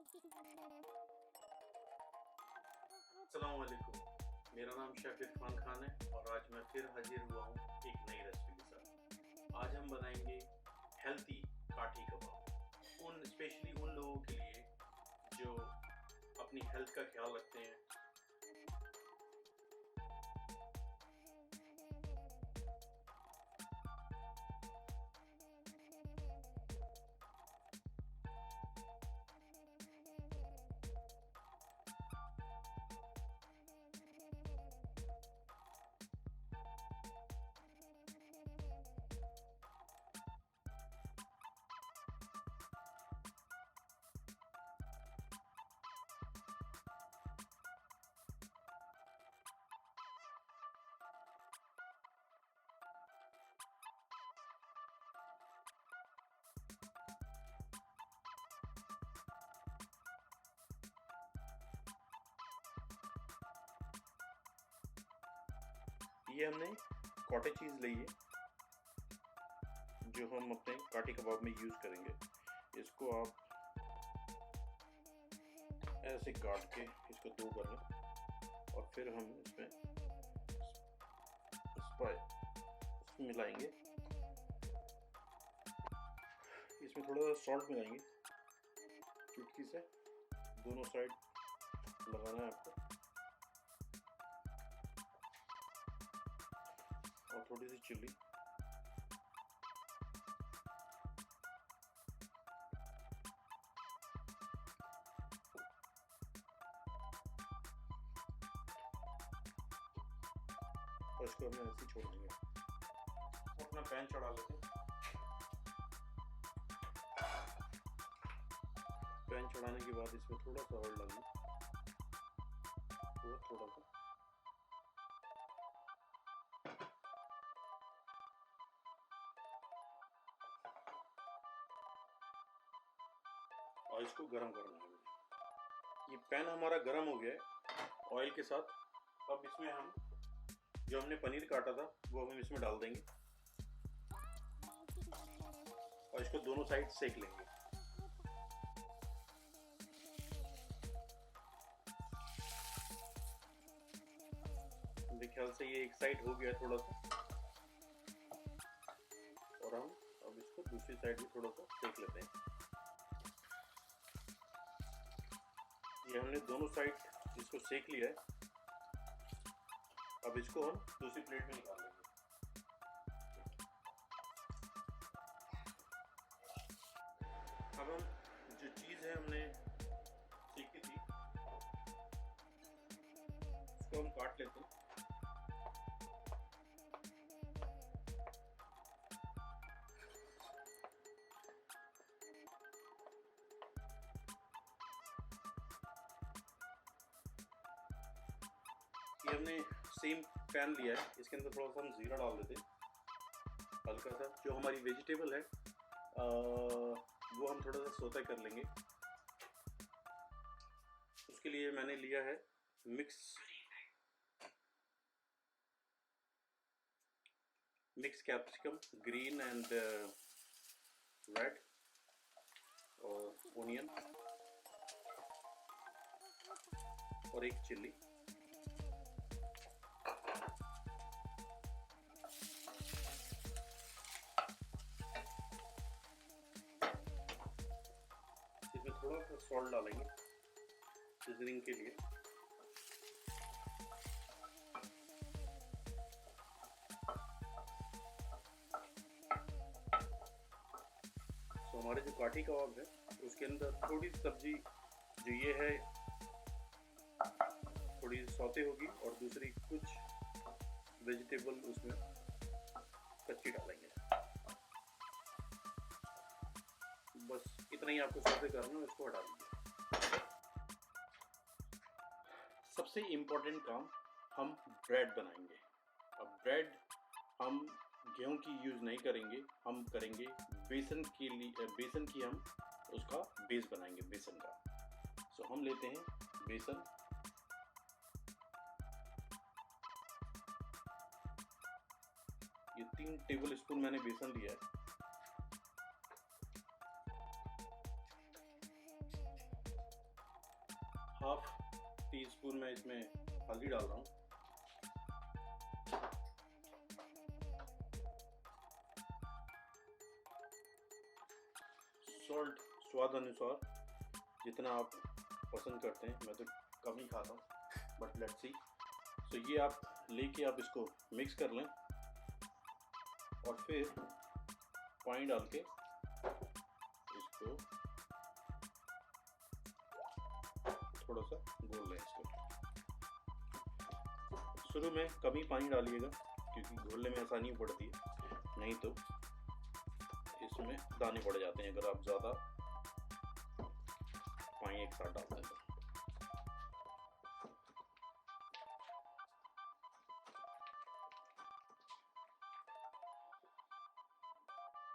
अस्सलाम वालेकुम। मेरा नाम शेफ इरफान खान है और आज मैं फिर हाजिर हुआ हूँ एक नई रेसिपी के साथ। आज हम बनाएंगे हेल्थी काठी कबाब, उन स्पेशली उन लोगों के लिए जो अपनी हेल्थ का ख्याल रखते हैं। ये हमने कॉटेज चीज़ ली है जो हम अपने काठी कबाब में यूज़ करेंगे। इसको आप ऐसे काट के इसको दो कर लें और फिर हम इसमें स्पाइस मिलाएंगे। इसमें थोड़ा सा सॉल्ट मिलाएंगे, चुटकी से दोनों साइड लगाना है आपको, और थोड़ी सी चिल्ली। और इसको हमें ऐसे ही छोड़ देंगे। अपना पैन चढ़ा लेते हैं। पैन चढ़ाने के बाद इसमें थोड़ा सा ऑयल डालेंगे, थोड़ा सा। और इसको गरम करना है। ये पैन हमारा गरम हो गया है ऑयल के साथ। अब इसमें हम जो हमने पनीर काटा था वो हम इसमें डाल देंगे और इसको दोनों साइड सेक लेंगे। मेरे ख्याल से ये एक साइड हो गया थोड़ा सा, और हम अब इसको दूसरी साइड में थोड़ा सा सेक लेते हैं। ये हमने दोनों साइड इसको सेक लिया है। अब इसको हम दूसरी प्लेट में निकाल लेंगे। अब हम जो चीज़ है हमने सेकी थी इसको हम काट लेते हैं। ये हमने सेम पैन लिया है, इसके अंदर थोड़ा सा हम ज़ीरा डाल देते हैं, हल्का सा। जो हमारी वेजिटेबल है वो हम थोड़ा सा सोते कर लेंगे। उसके लिए मैंने लिया है mix capsicum, green and red, और ओनियन, और एक चिल्ली। इसमें थोड़ा सा सॉल्ट डालेंगे सीजनिंग के लिए। तो हमारे जो काठी कबाब है उसके अंदर थोड़ी सब्जी जो ये है थोड़ी सौते होगी, और दूसरी कुछ वेजिटेबल उसमें कच्ची डालेंगे। बस इतना ही आपको सौते करना है, इसको हटा दीजिए। सबसे इम्पोर्टेंट काम, हम ब्रेड बनाएंगे। अब ब्रेड हम गेहूं की यूज़ नहीं करेंगे, हम करेंगे बेसन के लिए। बेसन की हम उसका बेस बनाएंगे, बेसन का। सो हम लेते हैं बेसन, ये 3 टेबल स्पून मैंने बेसन लिया है। हाफ टी स्पून मैं इसमें हल्दी डाल रहा हूँ। सॉल्ट स्वाद अनुसार, जितना आप पसंद करते हैं, मैं तो कम ही खाता हूँ, बट लेट्स सी। तो ये आप लेके आप इसको मिक्स कर लें और फिर पानी डाल के इसको थोड़ा सा घोल लें। इसको शुरू में कम ही पानी डालिएगा क्योंकि घोलने में आसानी पड़ती है, नहीं तो इसमें दाने पड़ जाते हैं अगर आप ज़्यादा पानी एक साथ डालते हैं तो।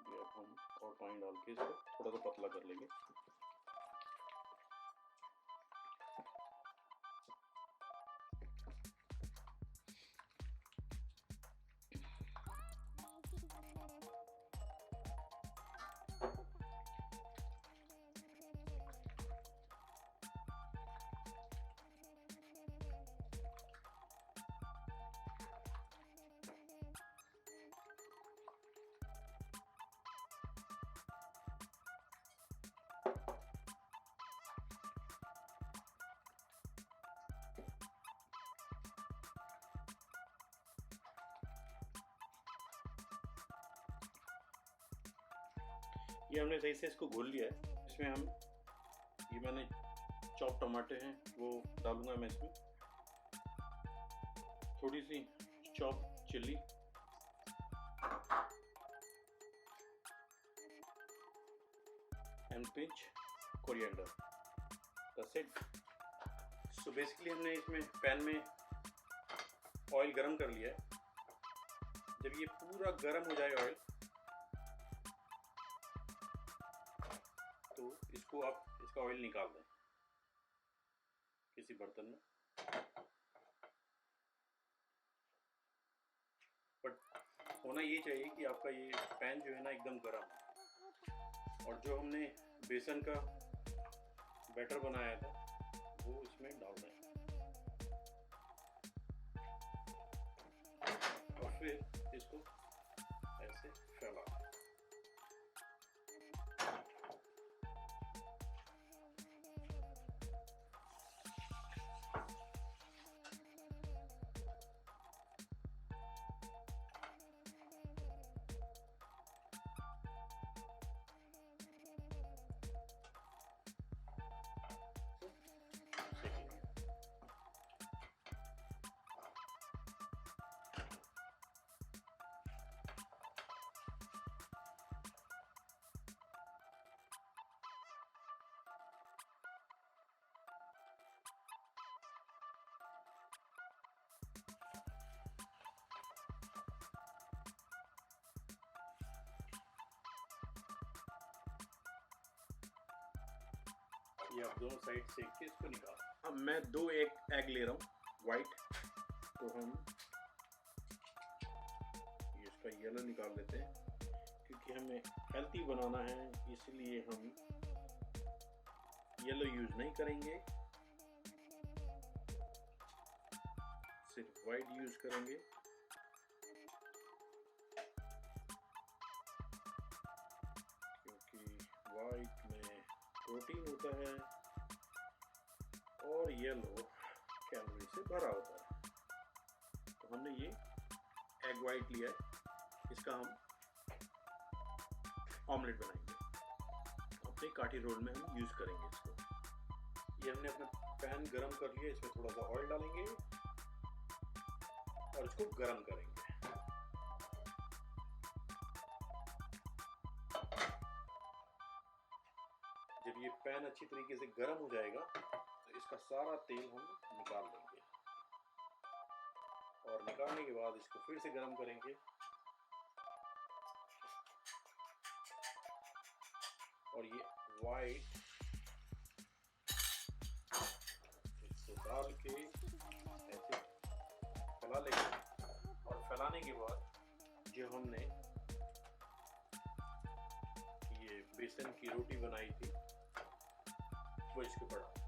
अब हम और पानी डाल के इसको थोड़ा सा पतला कर लेंगे। ये हमने सही से इसको घोल लिया है। इसमें हम ये मैंने चॉप टमाटर हैं वो डालूंगा मैं इसमें, थोड़ी सी chop chilli, and pinch coriander, that's it. So basically हमने इसमें पैन में ऑयल गरम कर लिया है। जब ये पूरा गरम हो जाए ऑयल, तो इसको आप इसका ऑयल निकाल दें किसी बर्तन में। बट होना ये चाहिए कि आपका ये पैन जो है ना एकदम गरम है, और जो हमने बेसन का बैटर बनाया था वो इसमें डाल दें और फिर इसको ऐसे फैला दें। ये आप दोनों साइड सेक के इसको निकाल। अब मैं 2 एग ले रहा हूँ वाइट, तो हम ये इसका येलो निकाल लेते हैं क्योंकि हमें हेल्थी बनाना है, इसलिए हम येलो यूज नहीं करेंगे, सिर्फ वाइट यूज करेंगे। क्योंकि वाइट में प्रोटीन होता है और येलो कैलोरी से भरा होता है। तो हमने ये एग वाइट लिया है, इसका हम ऑमलेट बनाएंगे, अपने काठी रोल में हम यूज करेंगे इसको। ये हमने अपना पैन गरम कर लिया, इसमें थोड़ा सा ऑयल डालेंगे और इसको गरम करेंगे। जब ये पैन अच्छी तरीके से गर्म हो जाएगा तो इसका सारा तेल हम निकाल देंगे, और निकालने के बाद इसको फिर से गर्म करेंगे और ये वाइट इसको डाल के ऐसे फैला लेंगे, और फैलाने के बाद जो हमने ये बेसन की रोटी बनाई थी वो इसके ऊपर डालेंगे।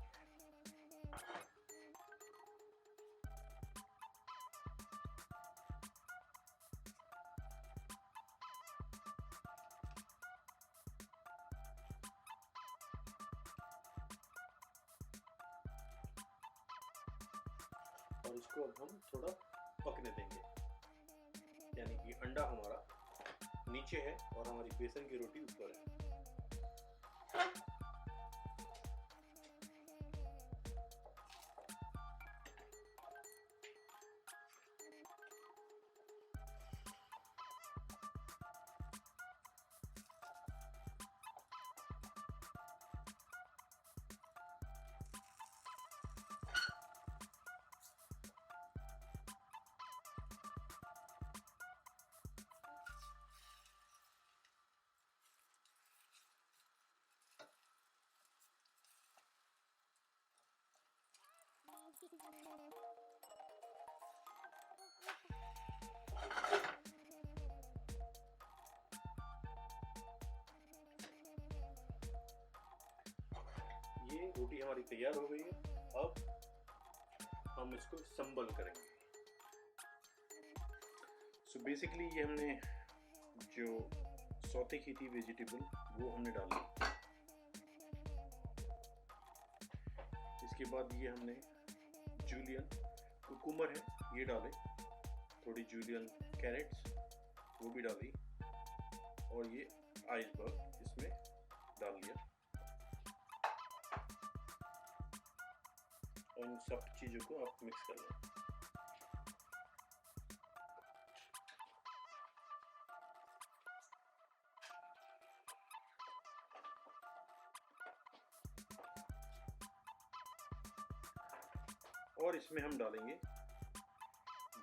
और इसको अब हम थोड़ा पकने देंगे, यानी कि अंडा हमारा नीचे है और हमारी बेसन की रोटी ऊपर है। ये रोटी हमारी तैयार हो गई है। अब हम इसको संबल करेंगे। सो बेसिकली ये हमने जो सौते की थी वेजिटेबल वो हमने डाली। इसके बाद ये हमने जूलियन कुकुम्बर है ये डाले, थोड़ी जूलियन कैरेट्स वो भी डाली और ये आइसबर्ग इसमें डाल लिया और इन सब चीज़ों को आप मिक्स कर लें। और इसमें हम डालेंगे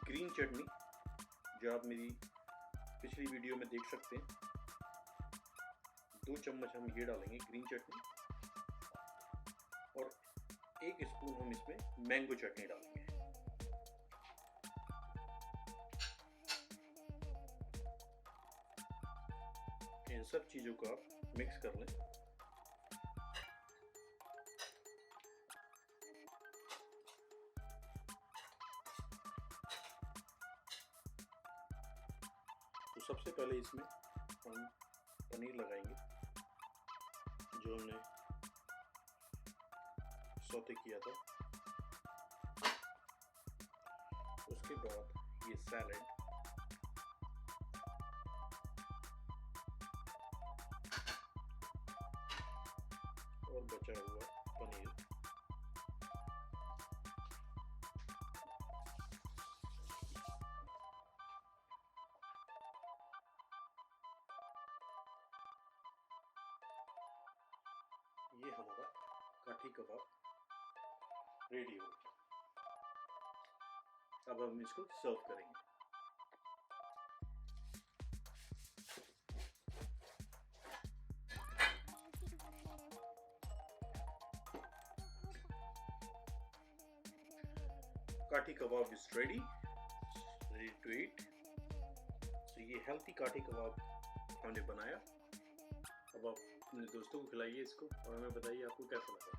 ग्रीन चटनी, जो आप मेरी पिछली वीडियो में देख सकते हैं। 2 चम्मच हम ये डालेंगे ग्रीन चटनी और 1 स्पून हम इसमें मैंगो चटनी डालेंगे। इन सब चीज़ों को आप मिक्स कर लें। तो सबसे पहले इसमें हम पनीर लगाएंगे जो हमने सौते किया था। उसके बाद ये सैलेड, और बचा हुआ पनीर, ये हमारा काठी कबाब रेडी हो गया। अब हम इसको सर्व करेंगे। काठी कबाब इज रेडी टू ईट। तो ये हेल्थी काठी कबाब हमने बनाया। अब आप अपने दोस्तों को खिलाइए इसको और हमें बताइए आपको कैसा लगा।